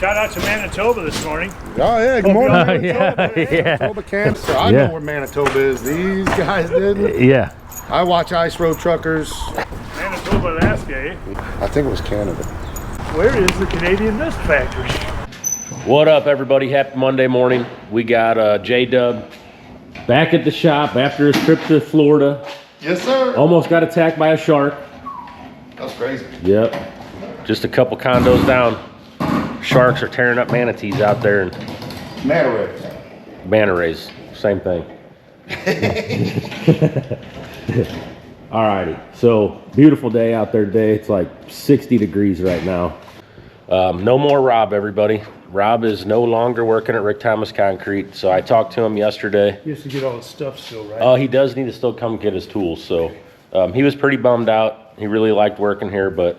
Shout out to Manitoba this morning. Oh yeah, good morning. Manitoba. Manitoba, Kansas. I know where Manitoba is. These guys didn't. Yeah. I watch ice road truckers. Manitoba, Alaska, eh? I think it was Canada. Where is the Canadian Mist Factory? What up, everybody? Happy Monday morning. We got J-Dub back at the shop after his trip to Florida. Yes, sir. Almost got attacked by a shark. That's crazy. Yep. Just a couple condos down. Sharks are tearing up manatees out there. And manta rays, same thing. Alrighty, so beautiful day out there today. It's like 60 degrees right now. No more Rob, everybody. Rob is no longer working at Rick Thomas Concrete, so I talked to him yesterday. He has to get all his stuff still, right? Oh, he does need to still come get his tools, so he was pretty bummed out. He really liked working here, but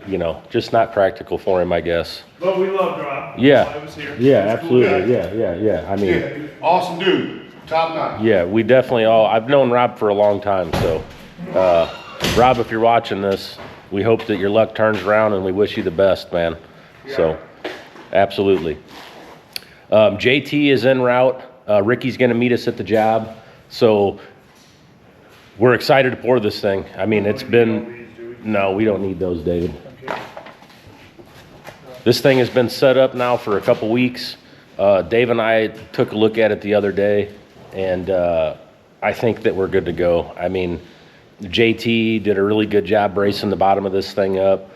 you know, just not practical for him, I guess. But we loved Rob. Yeah, I was here. yeah, absolutely, yeah. I mean, Awesome dude, top notch. yeah, we definitely all. I've known Rob for a long time, so Rob, if you're watching this, we hope that your luck turns around, and we wish you the best, man. Yeah. So, absolutely. JT is en route. Ricky's going to meet us at the job, so we're excited to pour this thing. I mean, it's been. No, we don't need those, David. This thing has been set up now for a couple weeks. Dave and I took a look at it the other day, and I think that we're good to go. I mean, JT did a really good job bracing the bottom of this thing up.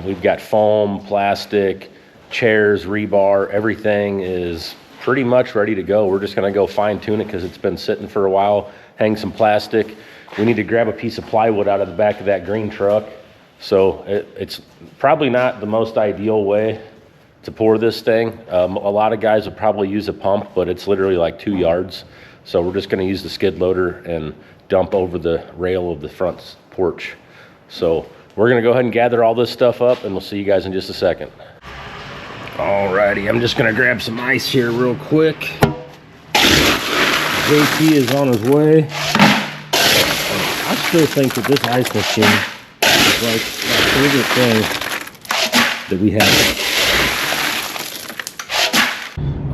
We've got foam, plastic, chairs, rebar. Everything is pretty much ready to go. We're just going to go fine tune it because it's been sitting for a while. Hang some plastic. We need to grab a piece of plywood out of the back of that green truck. So it's probably not the most ideal way to pour this thing. A lot of guys would probably use a pump, but it's literally like 2 yards. So we're just going to use the skid loader and dump over the rail of the front porch. So we're going to go ahead and gather all this stuff up, and we'll see you guys in just a second. Alrighty, I'm just going to grab some ice here real quick. JT is on his way. I still think that this ice machine is like my favorite thing that we have.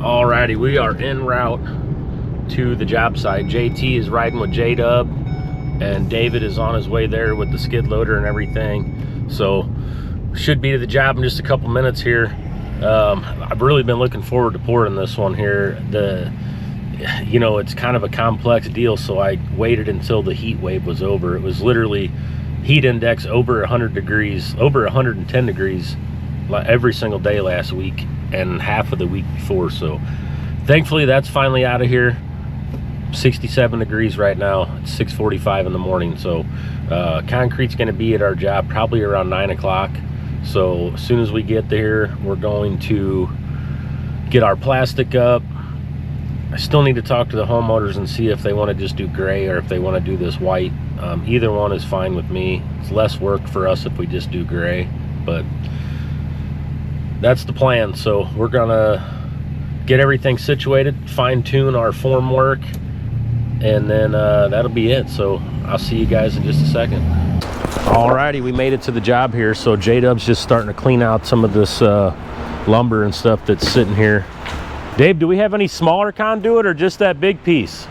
Alrighty, we are en route to the job site. JT is riding with J-Dub, and David is on his way there with the skid loader and everything. So should be to the job in just a couple minutes here. I've really been looking forward to pouring this one here. You know, it's kind of a complex deal, so I waited until the heat wave was over. It was literally heat index over 100 degrees, over 110 degrees every single day last week and half of the week before. So thankfully that's finally out of here. 67 degrees right now. It's 6:45 in the morning. So concrete's going to be at our job probably around 9 o'clock. So as soon as we get there, we're going to get our plastic up. I still need to talk to the homeowners and see if they want to just do gray or if they want to do this white. Either one is fine with me. It's less work for us if we just do gray, but that's the plan. So we're gonna get everything situated, fine tune our form work, and then that'll be it. So I'll see you guys in just a second. Alrighty, we made it to the job here. So J-Dub's just starting to clean out some of this lumber and stuff that's sitting here. Dave, do we have any smaller conduit or just that big piece?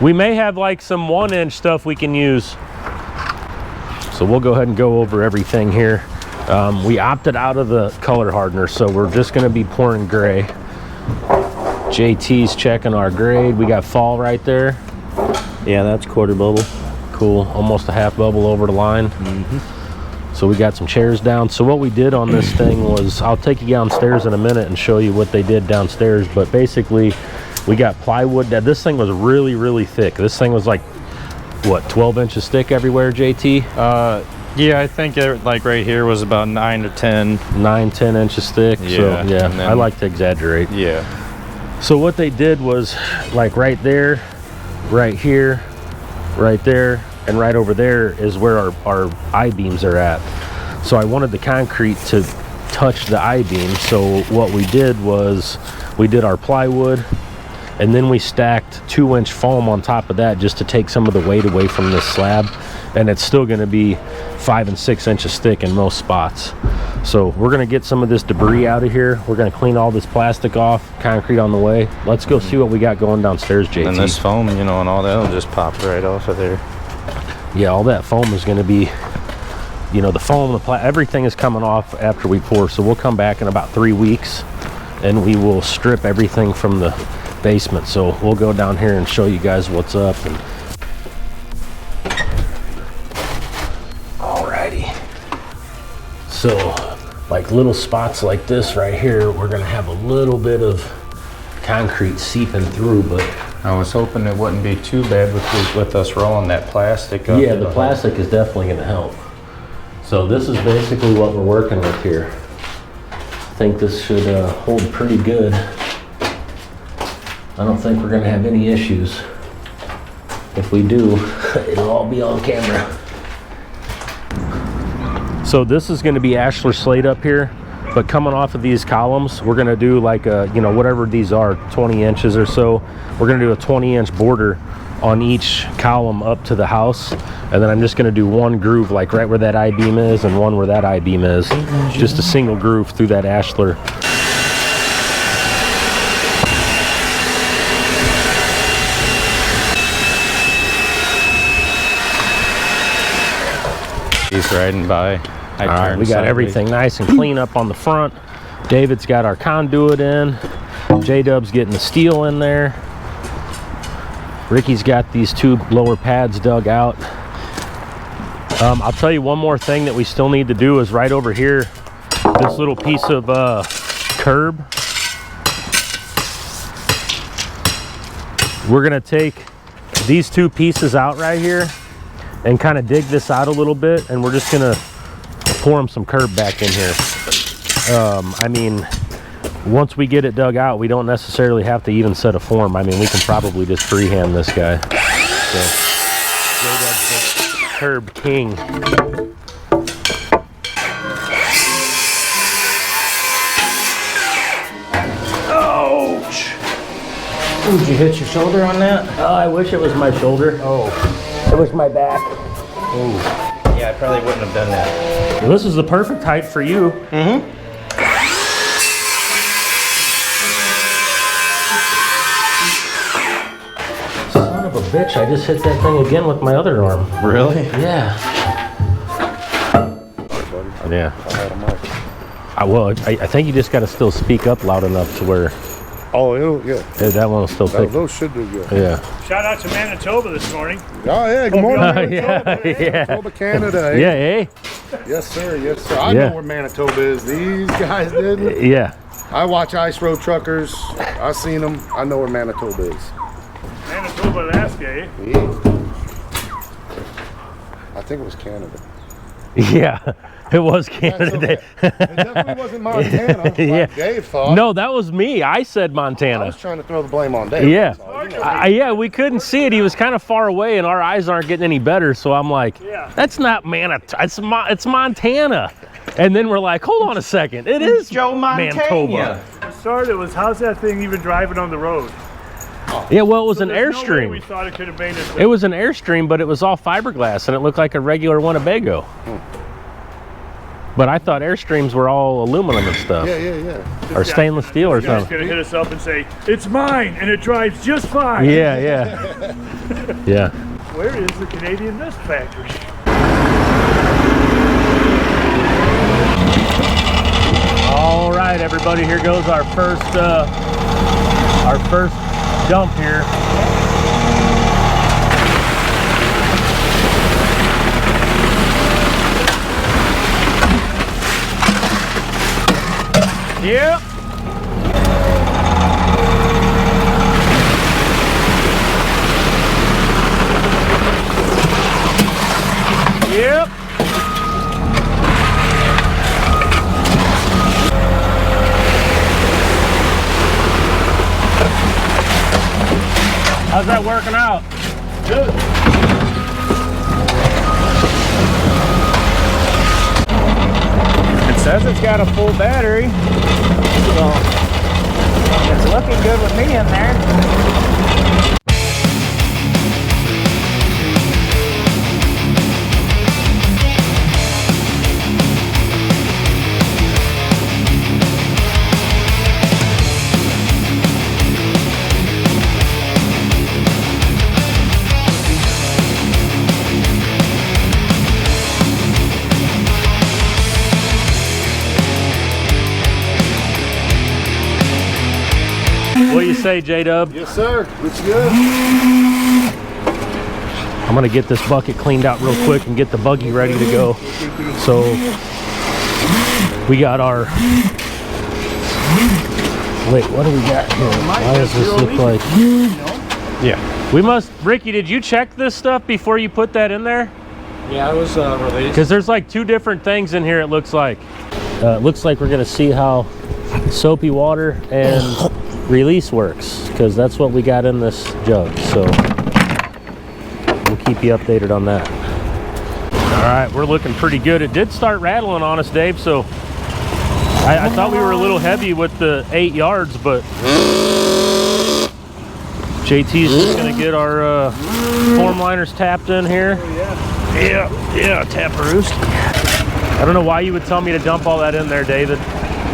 We may have like some 1-inch stuff we can use. So we'll go ahead and go over everything here. We opted out of the color hardener, so we're just gonna be pouring gray. JT's checking our grade. We got fall right there. Yeah, that's quarter bubble. Cool, almost a half bubble over the line. So we got some chairs down. So what we did on this thing was, I'll take you downstairs in a minute and show you what they did downstairs, but basically we got plywood. This thing was really, really thick. This thing was like, what, 12 inches thick everywhere, JT? Yeah, I think it, like right here was about 9 to 10. 9-10 inches thick. Yeah, so yeah, then, I like to exaggerate. Yeah. So what they did was like right there, right here, right there, and right over there is where our I-beams are at. So I wanted the concrete to touch the I-beam. So what we did was we did our plywood, and then we stacked 2-inch foam on top of that just to take some of the weight away from this slab. And it's still going to be 5 and 6 inches thick in most spots. So we're gonna get some of this debris out of here. We're gonna clean all this plastic off, concrete on the way. Let's go see what we got going downstairs, JT. And this foam, you know, and all that'll just pop right off of there. Yeah, all that foam is gonna be, you know, the foam, everything is coming off after we pour. So we'll come back in about 3 weeks and we will strip everything from the basement. So we'll go down here and show you guys what's up. And alrighty. So like little spots like this right here, we're gonna have a little bit of concrete seeping through, but I was hoping it wouldn't be too bad with us rolling that plastic up. yeah, the plastic is definitely gonna help. So this is basically what we're working with here. I think this should hold pretty good. I don't think we're gonna have any issues. If we do, it'll all be on camera. So this is gonna be Ashler slate up here, but coming off of these columns, we're gonna do like a, you know, whatever these are, 20 inches or so. We're gonna do a 20-inch border on each column up to the house. And then I'm just gonna do one groove, like right where that I-beam is and one where that I-beam is. Just a single groove through that Ashler. He's riding by. All right, we got everything nice and clean up on the front. David's got our conduit in. J-Dub's getting the steel in there. Ricky's got these 2 lower pads dug out. I'll tell you one more thing that we still need to do is right over here, this little piece of curb. We're gonna take these 2 pieces out right here and kind of dig this out a little bit, and we're just gonna pour them some curb back in here. I mean, once we get it dug out, we don't necessarily have to even set a form. I mean, we can probably just freehand this guy. So, curb king. Ouch! Ooh, did you hit your shoulder on that? Oh, I wish it was my shoulder. Oh. It was my back. Ooh. Yeah, I probably wouldn't have done that. Well, this is the perfect height for you. Mm-hmm. Son of a bitch, I just hit that thing again with my other arm. Really? Yeah. Yeah. I think you just got to still speak up loud enough to where Oh, yeah. that one will still pick. Those should do good. Yeah. Shout out to Manitoba this morning. Oh, yeah. Good morning, Yeah, Manitoba. yeah. Manitoba, Canada. Eh? Yeah, hey? Yes, sir. Yes, sir. I Yeah. know where Manitoba is. These guys didn't. Yeah. I watch ice road truckers. I seen them. I know where Manitoba is. Manitoba, Alaska, eh? I think it was Canada. Yeah. It was Canada. Okay. It definitely wasn't Montana. Like Yeah. Dave thought. No, that was me. I said I Montana. was trying to throw the blame on Dave. Yeah. So, you know. Yeah, we couldn't see it. He was kind of far away, and our eyes aren't getting any better. So I'm like, Yeah. that's not Manitoba. It's Montana. And then we're like, hold on a second. It is Joe Manitoba. The start it was, how's that thing even driving on the road? Yeah, well, it was So an there's no way we Airstream. thought it could have made it. It was an Airstream, but it was all fiberglass, and it looked like a regular Winnebago. But I thought Airstreams were all aluminum and stuff. Yeah. Or stainless steel or This guy's something. gonna hit us up and say, it's mine, and it drives just fine. Yeah. Yeah. Where is the Canadian Mist Factory? All right, everybody, here goes our first dump here. Yep. Yep. How's that working out? Good. It says it's got a full battery, so it's looking good with me in there. What do you say, J-Dub? Yes, sir. Looks good. I'm gonna get this bucket cleaned out real quick and get the buggy ready to go. So we got our, wait, what do we got here? Why does this look like? Yeah. We must, Ricky, did you check this stuff before you put that in there? Yeah, it was released. Because there's like 2 different things in here, it looks like. It looks like we're gonna see how soapy water and release works, because that's what we got in this jug. So we'll keep you updated on that. All right, we're looking pretty good. It did start rattling on us, Dave, so I thought we were a little heavy with the 8 yards, but JT's just gonna get our form liners tapped in here. Yeah, tap roost. I don't know why you would tell me to dump all that in there, David.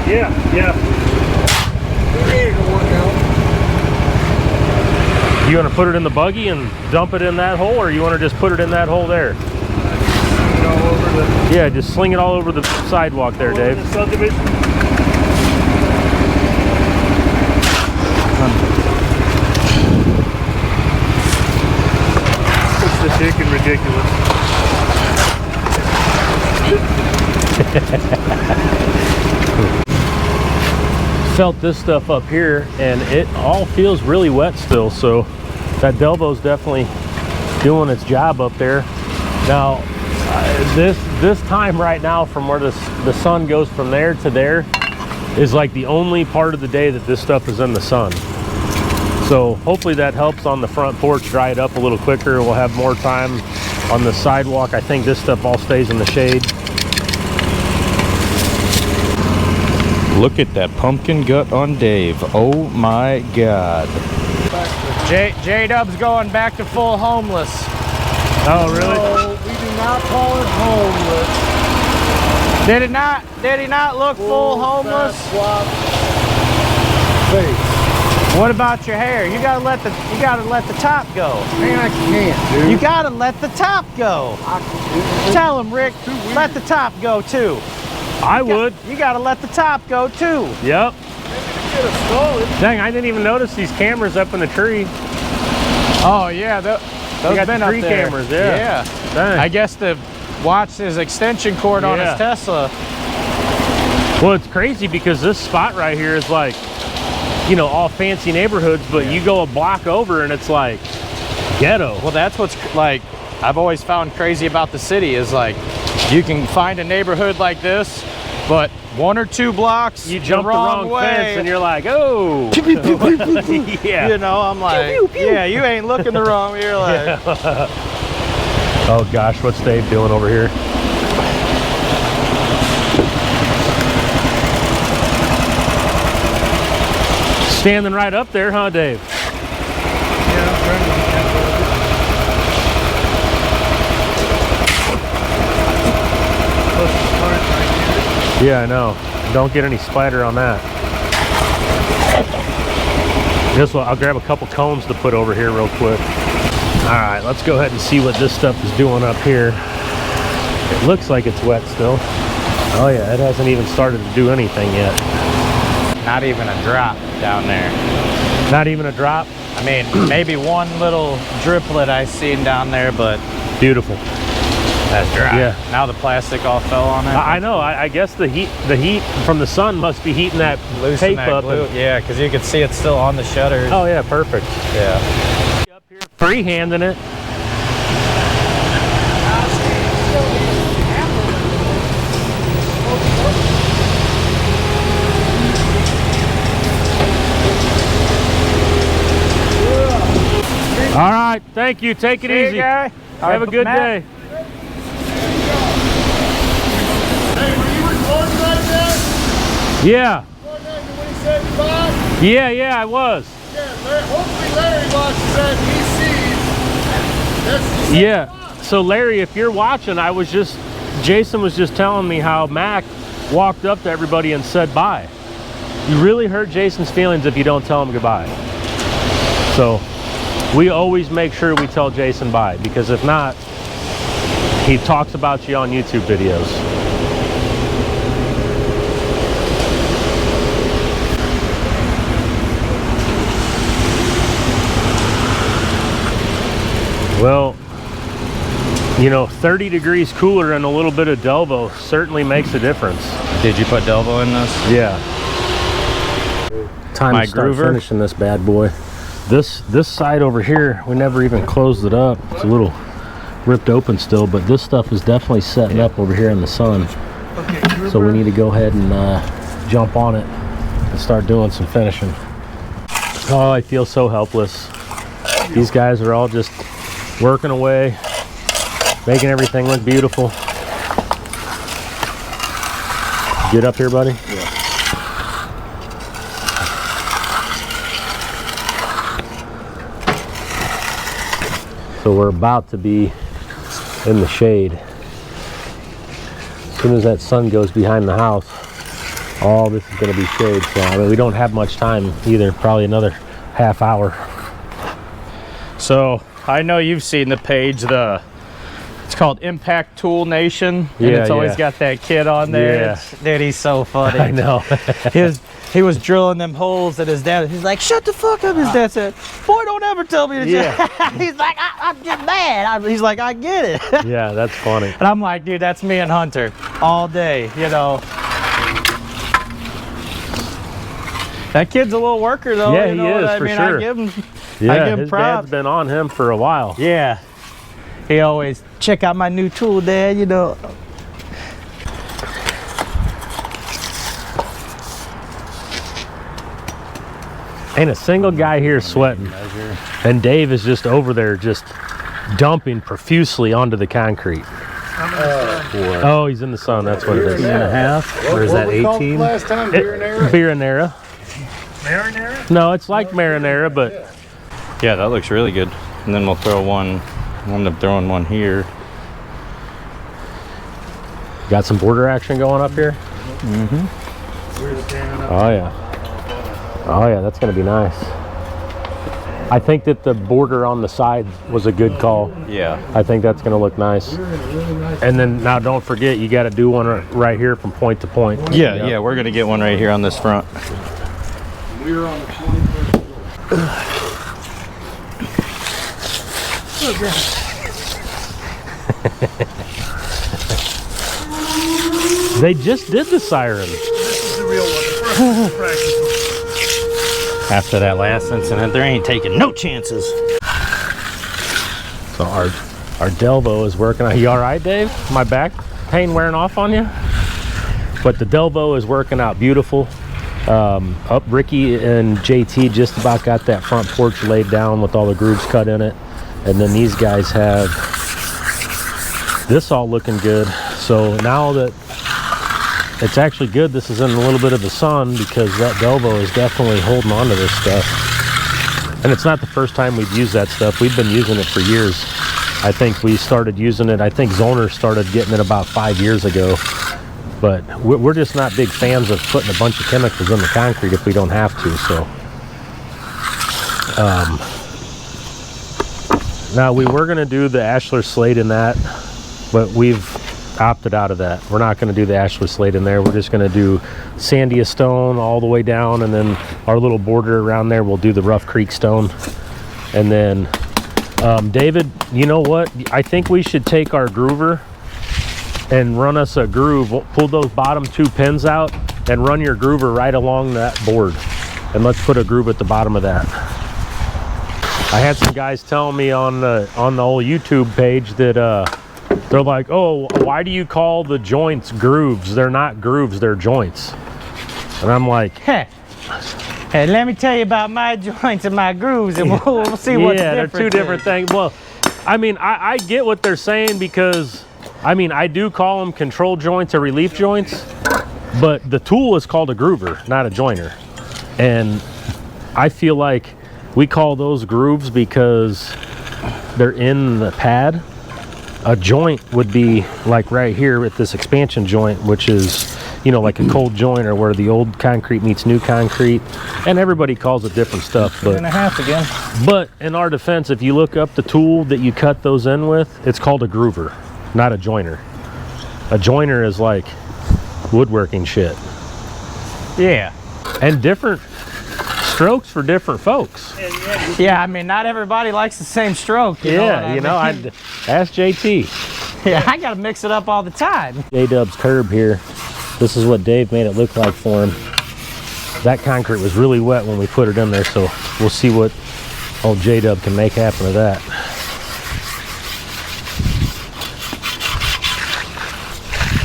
Yeah. You want to put it in the buggy and dump it in that hole, or you want to just put it in that hole there? All over the, Yeah, just sling it all over the sidewalk there, Dave. the subdivision. It's the dick and ridiculous. Felt this stuff up here, and it all feels really wet still, so that Delvo's definitely doing its job up there. Now this time right now, from where the sun goes from there to there, is like the only part of the day that this stuff is in the sun. So hopefully that helps on the front porch dry it up a little quicker. We'll have more time on the sidewalk. I think this stuff all stays in the shade. Look at that pumpkin gut on Dave. Oh my God. J-Dub's going back to full homeless. Oh, really? No, we do not call it homeless. Did he not look full homeless? Face. What about your hair? You gotta let the top go. Man, I can't, dude. You gotta let the top go. Tell him, Rick, let the top go too. I would. You gotta let the top go too. Yep. Dang, I didn't even notice these cameras up in the tree. Oh yeah, those got been the up tree there. cameras, yeah. Dang. I guess to watch his extension cord on Yeah. his Tesla. Well, it's crazy because this spot right here is like, you know, all fancy neighborhoods, but you go a block over and it's like ghetto. Well, that's what's like I've always found crazy about the city is like you can find a neighborhood like this, but 1 or 2 blocks You jump the wrong way, fence and you're like, oh. Yeah. you know, I'm like, yeah, you ain't looking the wrong way. You're like, Oh gosh, what's Dave doing over here? Standing right up there, huh, Dave? Yeah, I'm trying to be careful. Plus the part right here. Yeah, I know. Don't get any spider on that. This one, I'll grab a couple cones to put over here real quick. All right, let's go ahead and see what this stuff is doing up here. It looks like it's wet still. Oh yeah, it hasn't even started to do anything yet. not even a drop down there. Not even a drop? I mean, maybe one little driplet I seen down there, but Beautiful. that's dry. Yeah. Now the plastic all fell on it. I know. I guess the heat from the sun must be heating that Loosen tape that up. glue. Yeah, because you can see it's still on the shutters. Oh yeah, perfect. Yeah. Up here freehanding it. All right, thank you. Take it easy. Guy. Have a good day. Hey, were you recording right there? Yeah. Recording that when he said goodbye? Yeah, I was. Yeah, hopefully Larry watches that and he sees. That's the Yeah. So Larry, if you're watching, Jason was just telling me how Mac walked up to everybody and said bye. You really hurt Jason's feelings if you don't tell him goodbye. So we always make sure we tell Jason bye, because if not, he talks about you on YouTube videos. You know, 30 degrees cooler and a little bit of Delvo certainly makes a difference. Did you put Delvo in this? Yeah. Time My to start groover? finishing this bad boy. This side over here, we never even closed it up. It's a little ripped open still, but this stuff is definitely setting up over here in the sun. So we need to go ahead and jump on it and start doing some finishing. Oh, I feel so helpless. These guys are all just working away, making everything look beautiful. Get up here, buddy. Yeah. So we're about to be in the shade. As soon as that sun goes behind the house, all this is going to be shade. So I mean, we don't have much time either, probably another half hour. So I know you've seen the page, it's called Impact Tool Nation, and Yeah, it's always yeah. got that kid on there. Yeah. Dude, he's so funny. I know. He was drilling them holes at his dad. He's like, shut the fuck up. His dad said, boy, don't ever tell me to Yeah. He's like, I'm just mad. He's like, I get it. Yeah, that's funny. And I'm like, dude, that's me and Hunter all day, you know. That kid's a little worker though. Yeah, you know he what is, I for mean? sure. I give him Yeah, his props. dad's been on him for a while. Yeah. He always, check out my new tool, Dad, you know. Ain't a single guy here sweating. And Dave is just over there just dumping profusely onto the concrete. Oh, he's in the sun. That's what it is. 2.5, or is that 18? Last time, beer and air. Marinara. Marinara? No, it's like marinara, but Yeah, that looks really good. And then we'll throw one, I'll end up throwing one here. got some border action going up here. Oh yeah. Oh yeah, that's gonna be nice. I think that the border on the side was a good call. Yeah. I think that's gonna look nice. And then now don't forget, you gotta do one right here from point to point. Yeah, Yep. yeah, we're gonna get one right here on this front. We're on the 21st They just did the siren. This is the real one. The first one was practice. After that last incident, there ain't taking no chances. So our Delvo is working out. You all right, Dave? My back pain wearing off on you? But the Delvo is working out beautiful. Up Ricky and JT just about got that front porch laid down with all the grooves cut in it. And then these guys have this all looking good. So now that it's actually good, this is in a little bit of the sun, because that Delvo is definitely holding on to this stuff. And it's not the first time we've used that stuff. We've been using it for years. I think we started using it, I think Zoner started getting it about 5 years ago. But we're just not big fans of putting a bunch of chemicals in the concrete if we don't have to. So now we were going to do the Ashler Slate in that, but we've opted out of that. We're not going to do the Ashler Slate in there. We're just going to do Sandia Stone all the way down, and then our little border around there, we'll do the Rough Creek Stone. And then David, you know what? I think we should take our groover and run us a groove. Pull those bottom 2 pins out and run your groover right along that board. And let's put a groove at the bottom of that. I had some guys telling me on the old YouTube page that they're like, oh, why do you call the joints grooves? They're not grooves, they're joints. And I'm like, Hey, let me tell you about my joints and my grooves, and we'll see what's yeah, they're different. two different things. Well, I mean, I get what they're saying, because I mean, I do call them control joints or relief joints, but the tool is called a groover, not a joiner. And I feel like we call those grooves because they're in the pad. A joint would be like right here at this expansion joint, which is, you know, like a cold joint, or where the old concrete meets new concrete. And everybody calls it different stuff. But 2.5 again. But in our defense, if you look up the tool that you cut those in with, it's called a groover, not a joiner. A joiner is like woodworking shit. Yeah. And different strokes for different folks. Yeah, I mean, not everybody likes the same stroke. Yeah, you know, I'd ask JT. Yeah, I gotta mix it up all the time. J-Dub's curb here. This is what Dave made it look like for him. That concrete was really wet when we put it in there, so we'll see what old J-Dub can make happen to that.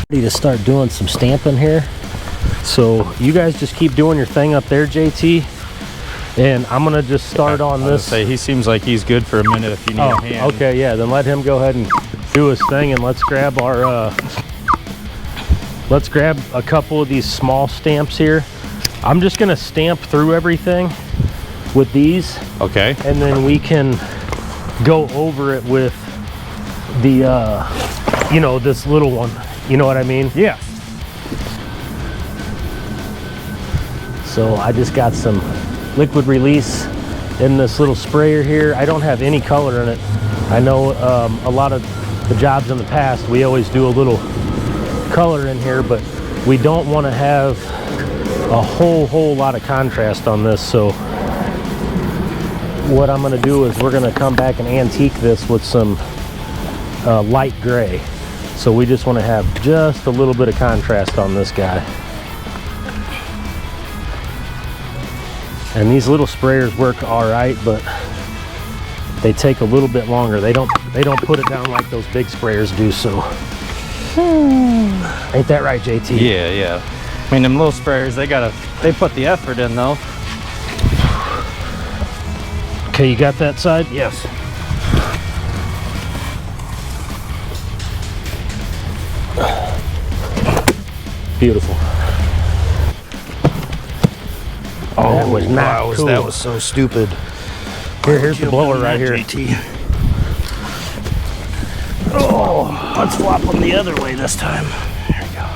Ready to start doing some stamping here. So you guys just keep doing your thing up there, JT. And I'm gonna just start on this. Say he seems like he's good for a minute if you need a hand. Okay, yeah, then let him go ahead and do his thing, and let's grab our let's grab a couple of these small stamps here. I'm just gonna stamp through everything with these. Okay. And then we can go over it with the you know, this little one. You know what I mean? Yeah. So I just got some liquid release in this little sprayer here. I don't have any color in it. I know a lot of the jobs in the past, we always do a little color in here, but we don't want to have a whole lot of contrast on this. So what I'm going to do is we're going to come back and antique this with some light gray. So we just want to have just a little bit of contrast on this guy. And these little sprayers work all right, but they take a little bit longer. They don't put it down like those big sprayers do. So ain't that right, JT? Yeah, yeah. I mean, them little sprayers, they put the effort in though. Okay, you got that side? Yes. Beautiful. Oh, that was not cool. That was so stupid. Here's the blower right here. JT. Oh, let's flop them the other way this time. There we go.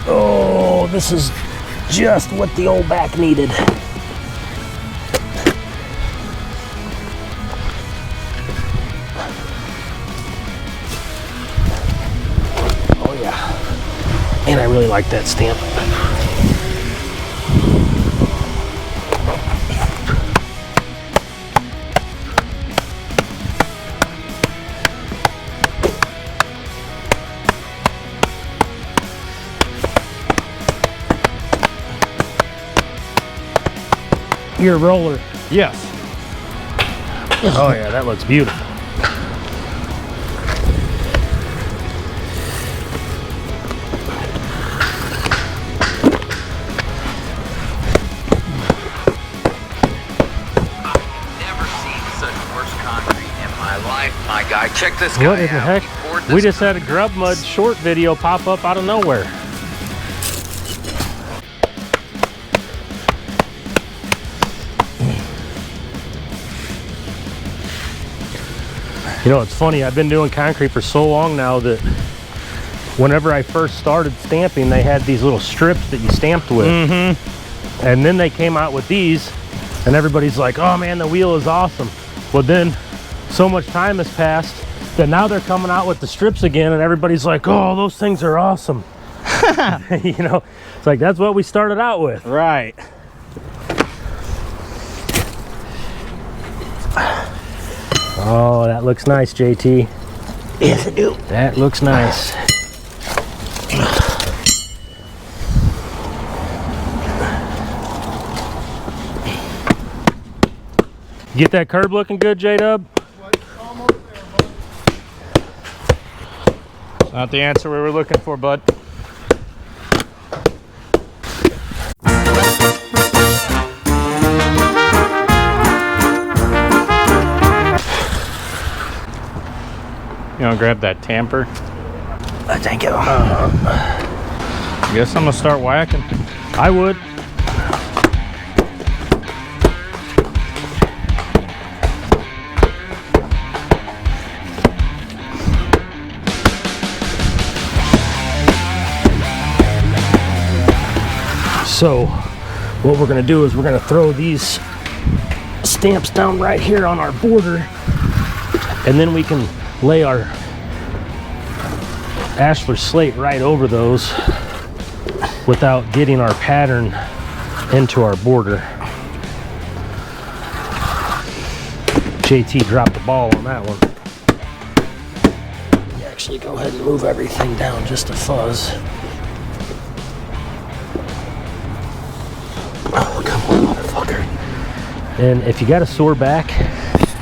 Oh, this is just what the old back needed. Oh yeah. And I really like that stamp. Your roller. Yes. Oh yeah, that looks beautiful. My guy, check this guy What in the out. heck? We just had a Grub Mud short video pop up out of nowhere. You know, it's funny, I've been doing concrete for so long now that whenever I first started stamping, they had these little strips that you stamped with. Mm-hmm. And then they came out with these, and everybody's like, oh man, the wheel is awesome. Well, then so much time has passed that now they're coming out with the strips again, and everybody's like, oh, those things are awesome. You know, it's like, that's what we started out with. Right. Oh, that looks nice, JT. Yes, I do. That looks nice. Get that curb looking good, J-Dub? Not the answer we were looking for, bud. You want to grab that tamper? Thank you. I guess I'm gonna start whacking. I would. So what we're gonna do is we're gonna throw these stamps down right here on our border, and then we can lay our Ashler Slate right over those without getting our pattern into our border. JT dropped the ball on that one. Actually, go ahead and move everything down just a fuzz. Oh, come on, motherfucker. And if you got a sore back,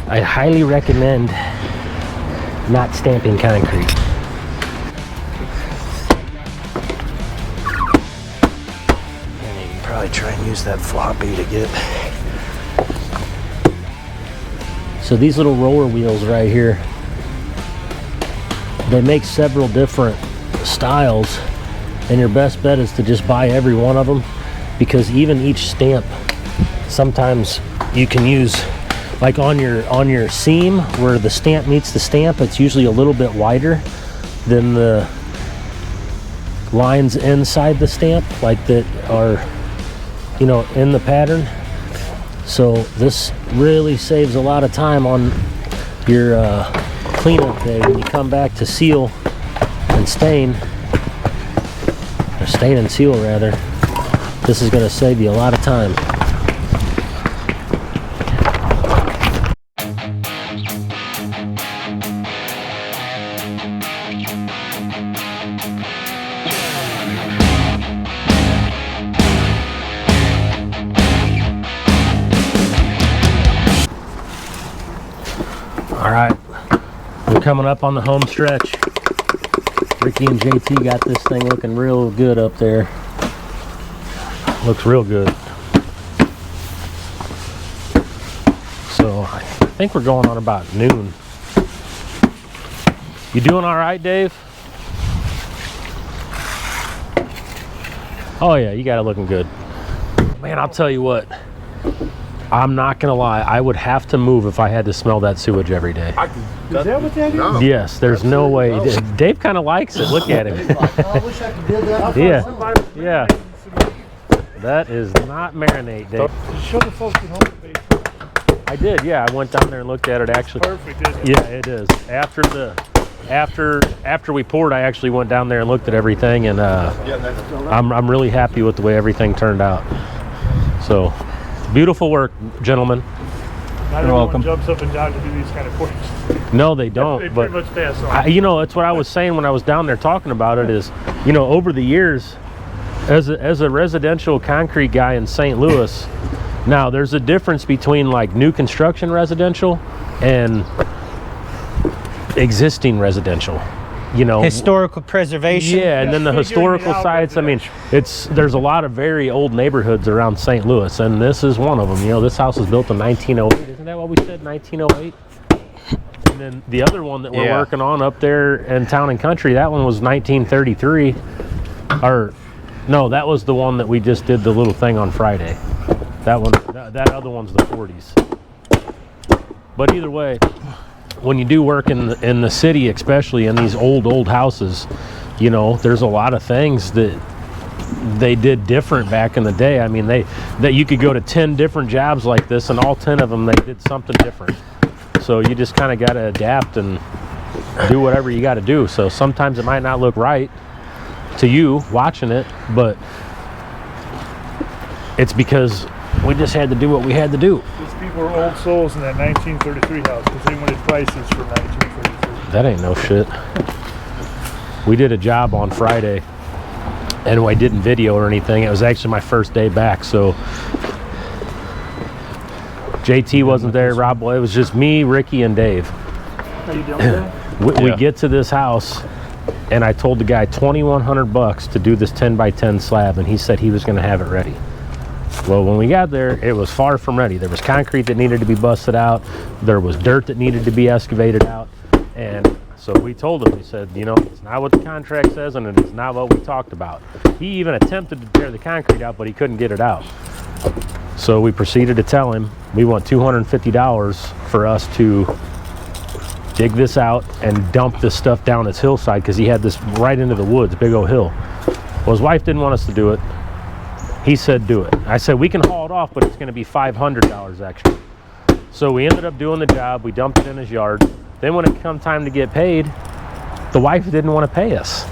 I highly recommend not stamping concrete. And you can probably try and use that floppy to get. So these little roller wheels right here, they make several different styles, and your best bet is to just buy every one of them, because even each stamp, sometimes you can use, like on your seam where the stamp meets the stamp, it's usually a little bit wider than the lines inside the stamp, like that are, you know, in the pattern. So this really saves a lot of time on your cleanup day when you come back to seal and stain, or stain and seal rather. This is going to save you a lot of time. All right, we're coming up on the home stretch. Ricky and JT got this thing looking real good up there. Looks real good. So I think we're going on about noon. You doing all right, Dave? Oh yeah, you got it looking good. Man, I'll tell you what. I'm not gonna lie, I would have to move if I had to smell that sewage every day. Is that what that is? No. Yes, there's no way. Dave kind of likes it. Look at him. I wish I could do that. Yeah, yeah. That is not marinate, Dave. Show the folks at home, baby. I did, yeah. I went down there and looked at it actually. Perfect, isn't it? Yeah, it is. After we poured, I actually went down there and looked at everything, and I'm really happy with the way everything turned out. So, beautiful work, gentlemen. Not everyone jumps up and down to do these kind of courses. No, they don't. They but pretty much pass on. you know, that's what I was saying when I was down there talking about it. Is, you know, over the years, as a residential concrete guy in St. Louis, now there's a difference between like new construction residential and existing residential. You know, Historical preservation. yeah, and then the historical sites. I mean, there's a lot of very old neighborhoods around St. Louis, and this is one of them. You know, this house was built in 1908. Isn't that what we said? 1908. And then the other one that we're working on up there in Town and Country, that one was 1933. Or no, that was the one that we just did the little thing on Friday. That one, that other one's the 40s. But either way, when you do work in the city, especially in these old houses, you know, there's a lot of things that they did different back in the day. I mean, that you could go to 10 different jobs like this, and all 10 of them they did something different. So you just kind of got to adapt and do whatever you got to do. So sometimes it might not look right to you watching it, but it's because we just had to do what we had to do. These people were old souls in that 1933 house because they wanted prices from 1933. That ain't no shit. We did a job on Friday, and I didn't video or anything. It was actually my first day back, so JT wasn't there, Rob. It was just me, Ricky, and Dave. How you doing there? We get to this house, and I told the guy $2,100 to do this 10x10 slab, and he said he was going to have it ready. Well, when we got there, it was far from ready. There was concrete that needed to be busted out. There was dirt that needed to be excavated out. And so we told him, we said, you know, it's not what the contract says, and it is not what we talked about. He even attempted to tear the concrete out, but he couldn't get it out. So we proceeded to tell him we want $250 for us to dig this out and dump this stuff down his hillside, because he had this right into the woods, big old hill. Well, his wife didn't want us to do it. He said do it. I said we can haul it off, but it's going to be $500 extra. So we ended up doing the job. We dumped it in his yard. Then when it come time to get paid, The wife didn't want to pay us.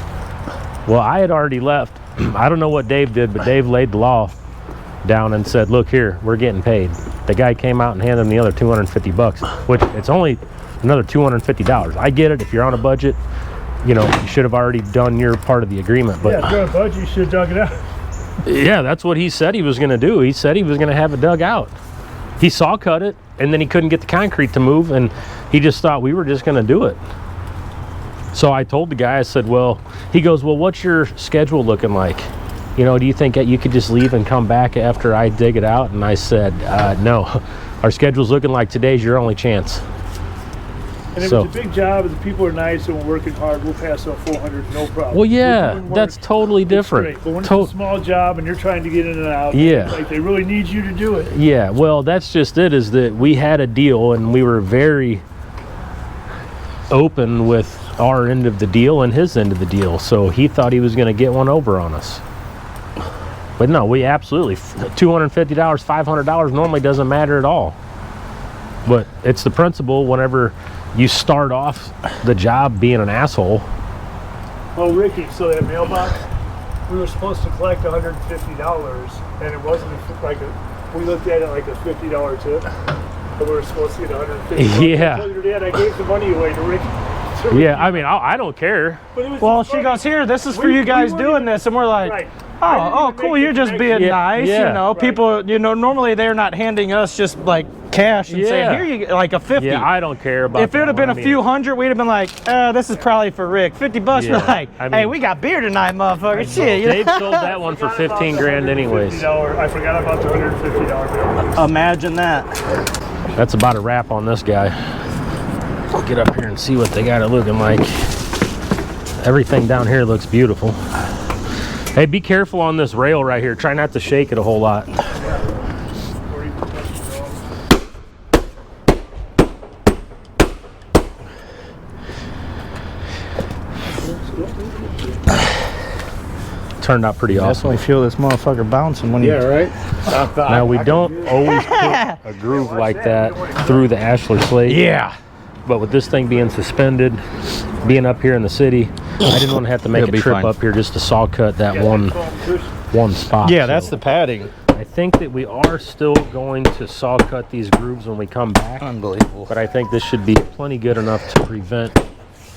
Well, I had already left. I don't know what Dave did, but Dave laid the law down and said, look here, we're getting paid. The guy came out and handed him the other $250, which it's only another $250. I get it. If you're on a budget, you know, you should have already done your part of the agreement. But yeah, if you're on a budget, you should have dug it out. yeah, that's what he said he was going to do. He said he was going to have it dug out. He saw cut it, and then he couldn't get the concrete to move, and he just thought we were just going to do it. So I told the guy, I said, well, he goes, well, what's your schedule looking like? You know, do you think that you could just leave and come back after I dig it out? And I said, no, our schedule's looking like today's your only chance. And if So- it's a big job and the people are nice and we're working hard, we'll pass on 400, no problem. Well, yeah, We're doing work, that's totally it's different. great. But when it's a small job and you're trying to get in and out, Yeah. like they really need you to do it. Yeah, well, that's just it, is that we had a deal and we were very open with our end of the deal and his end of the deal. So he thought he was going to get one over on us. But no, we absolutely, $250, $500 normally doesn't matter at all. But it's the principle whenever you start off the job being an asshole. Oh, Ricky, so that mailbox, we were supposed to collect $150, and it wasn't like we looked at it like a $50 tip, but we were supposed to get $150. Yeah. I told your dad I gave the money away to Ricky. Yeah, I mean, I don't care. But it was Well, just she funny. goes, here, this is for We- you we guys weren't doing even- this. And we're like, Right. I didn't oh, even cool, make you're the just being connection. nice, Yeah. you know. Right. People, you know, normally they're not handing us just like cash and Yeah. saying, here you go, like a 50. Yeah, I don't care about If it would have that been one. a I few mean, hundred, we'd have been like, this is probably for Rick. $50, Yeah, we're like, I hey, mean- we got beer tonight, motherfucker. Shit, you know? Dave sold that one for 15 grand anyways. I forgot about the $150 bill. Imagine that. That's about a wrap on this guy. I'll get up here and see what they got it looking like. Everything down here looks beautiful. Hey, be careful on this rail right here. Try not to shake it a whole lot. Turned out pretty awesome. Definitely feel this motherfucker bouncing when Yeah, right? Now we don't always put a groove like that through the Ashler Slate. Yeah. But with this thing being suspended, being up here in the city, I didn't want to have to make It'll a be trip fine. up here just to saw cut that one spot. Yeah, that's So the padding. I think that we are still going to saw cut these grooves when we come back. Unbelievable. But I think this should be plenty good enough to prevent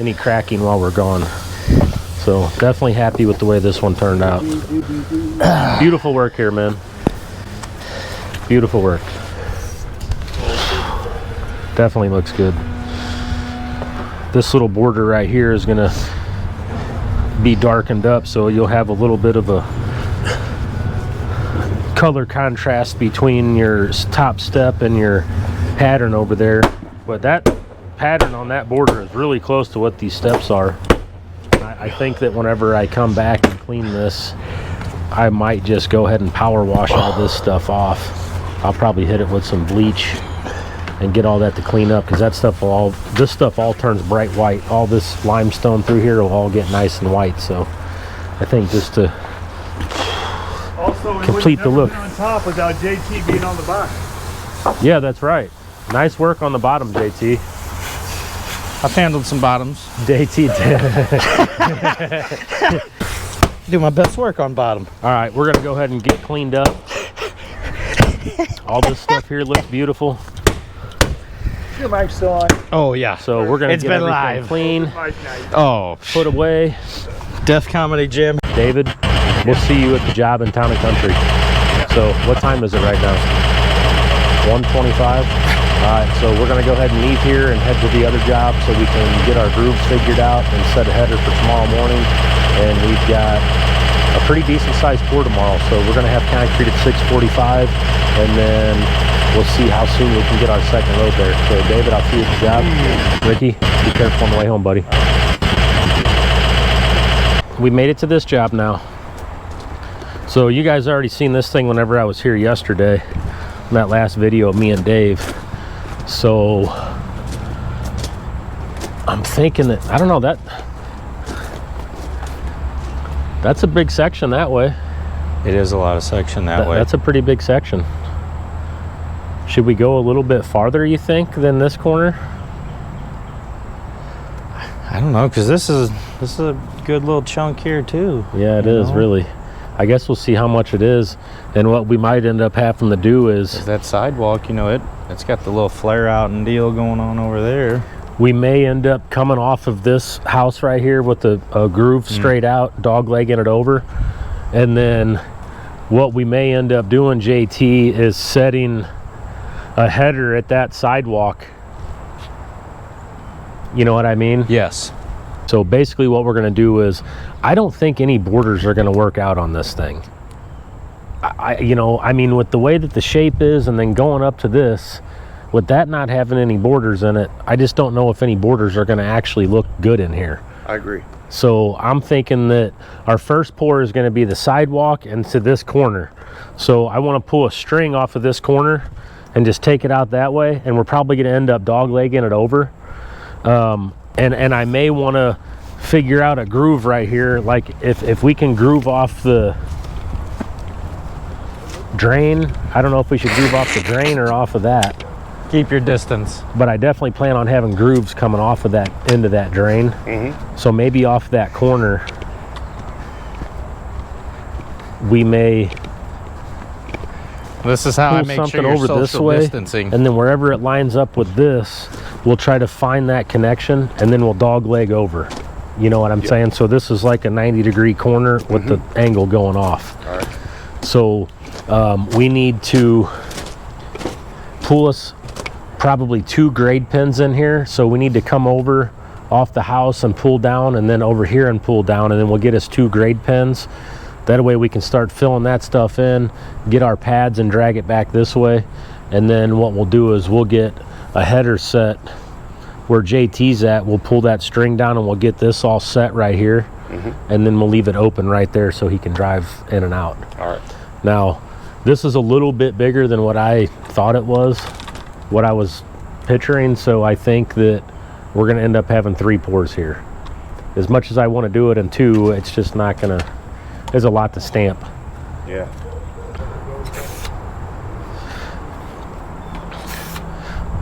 any cracking while we're gone. So definitely happy with the way this one turned out. Beautiful work here, man. Beautiful work. Definitely looks good. This little border right here is gonna be darkened up, so you'll have a little bit of a color contrast between your top step and your pattern over there. But that pattern on that border is really close to what these steps are. I think that whenever I come back and clean this, I might just go ahead and power wash all this stuff off. I'll probably hit it with some bleach and get all that to clean up, because that stuff will all, this stuff all turns bright white. All this limestone through here will all get nice and white. So I think just to Also, complete the look. on top without JT being on the bottom. Yeah, that's right. Nice work on the bottom, JT. I've handled some bottoms. JT did. Do my best work on bottom. All right, we're gonna go ahead and get cleaned up. All this stuff here looks beautiful. Your mic's still on. Oh, yeah. So we're gonna It's get been everything live. clean, Mike night. Oh, put away. Death Comedy Jim. David, we'll see you at the job in Town and Country. So what time is it right now? 1:25. All right, so we're gonna go ahead and leave here and head to the other job so we can get our grooves figured out and set a header for tomorrow morning. And we've got a pretty decent sized pour tomorrow, so we're gonna have concrete at 6:45, and then we'll see how soon we can get our second load there. So David, I'll see you at the job. Ricky, be careful on the way home, buddy. We made it to this job now. So you guys already seen this thing whenever I was here yesterday in that last video of me and Dave. So I'm thinking that, I don't know, that's a big section that way. It is a lot of section that way. That's a pretty big section. Should we go a little bit farther, you think, than this corner? I don't know, because this is a good little chunk here too. Yeah, it is really. I guess we'll see how much it is, and what we might end up having to do is that sidewalk, you know, it's got the little flare out and deal going on over there. we may end up coming off of this house right here with a groove straight out, dog legging it over, and then what we may end up doing, JT, is setting a header at that sidewalk. You know what I mean? Yes. So basically what we're going to do is, I don't think any borders are going to work out on this thing. I mean, with the way that the shape is, and then going up to this, with that not having any borders in it, I just don't know if any borders are going to actually look good in here. I agree. So I'm thinking that our first pour is going to be the sidewalk and to this corner. So I want to pull a string off of this corner and just take it out that way, and we're probably going to end up dog legging it over. And I may want to figure out a groove right here, like if we can groove off the drain. I don't know if we should groove off the drain or off of that. Keep your distance. But I definitely plan on having grooves coming off of that into that drain. So maybe off that corner we may This is how I pull make something sure you're over this social way, distancing. and then wherever it lines up with this, we'll try to find that connection, and then we'll dog leg over. You know what I'm saying? So this is like a 90-degree corner with the angle going off. All right. So we need to pull us probably 2 grade pins in here. So we need to come over off the house and pull down, and then over here and pull down, and then we'll get us 2 grade pins. That way we can start filling that stuff in, get our pads and drag it back this way. And then what we'll do is we'll get a header set where JT's at. We'll pull that string down and we'll get this all set right here. And then we'll leave it open right there so he can drive in and out. All right. Now, this is a little bit bigger than what I thought it was, what I was picturing. So I think that we're going to end up having 3 pours here. As much as I want to do it in 2, it's just not going to, there's a lot to stamp. Yeah.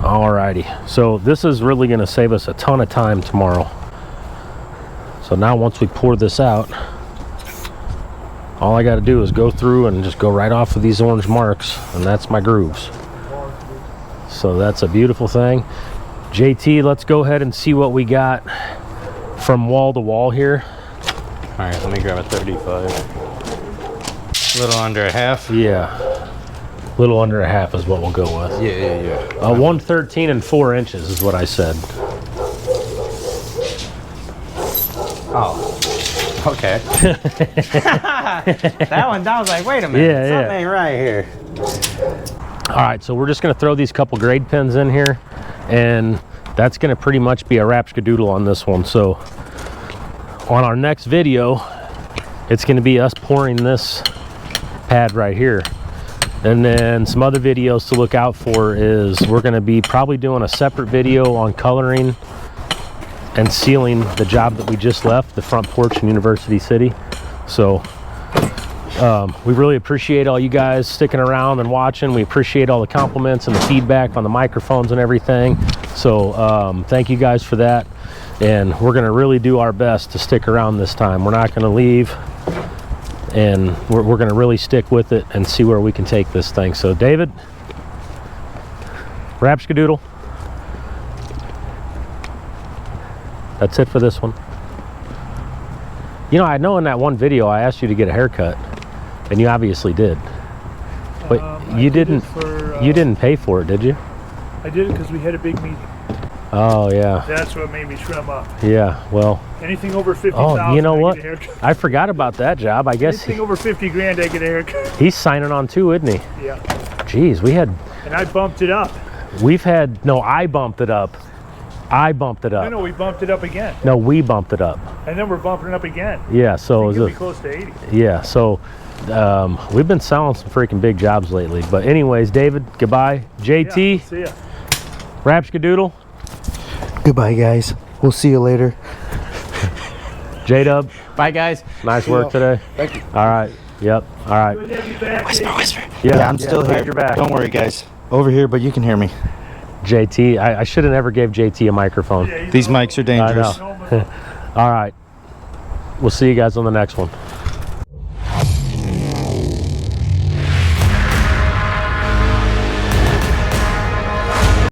Alrighty, so this is really going to save us a ton of time tomorrow. So now once we pour this out, all I got to do is go through and just go right off of these orange marks, and that's my grooves. So that's a beautiful thing. JT, let's go ahead and see what we got from wall to wall here. All right, let me grab a 35. A little under a half. Yeah, a little under a half is what we'll go with. Yeah. 113 and 4 inches is what I said. Oh, okay. That one, I was like, wait a minute, Yeah, yeah. something ain't right here. All right, so we're just going to throw these couple grade pins in here, and that's going to pretty much be a rapskadoodle on this one. So on our next video, it's going to be us pouring this pad right here. And then some other videos to look out for is we're going to be probably doing a separate video on coloring and sealing the job that we just left, the front porch in University City. So we really appreciate all you guys sticking around and watching. We appreciate all the compliments and the feedback on the microphones and everything. So thank you guys for that. And we're going to really do our best to stick around this time. We're not going to leave, and we're going to really stick with it and see where we can take this thing. So David, rapskadoodle. That's it for this one. You know, I know in that one video I asked you to get a haircut, and you obviously did. But you didn't. You didn't pay for it, did you? I did it because we had a big meeting. Oh yeah. That's what made me trim up. Yeah. Well. Anything over 50,000. Oh, you know what? I get a haircut. I forgot about that job. I guess Anything over 50 grand, I get a haircut. he's signing on too, isn't he? Yeah. Jeez, And I bumped it up. I bumped it up. I bumped it up. No, we bumped it up again. No, we bumped it up. And then we're bumping it up again. Yeah, so It'll be close to 80. yeah, so we've been selling some freaking big jobs lately. But anyways, David, goodbye. JT, Yeah, see ya. rapskadoodle. Goodbye, guys. We'll see you later. J-Dub, Bye, guys. nice work today. Thank you. All right. Yep. All right. Good to have you back. Whisper. Yeah, I'm still glad here. you're back. Don't worry, guys. Over here, but you can hear me. JT, I should have never gave JT a microphone. Yeah, he's These normal. mics are dangerous. I know. All right. We'll see you guys on the next one.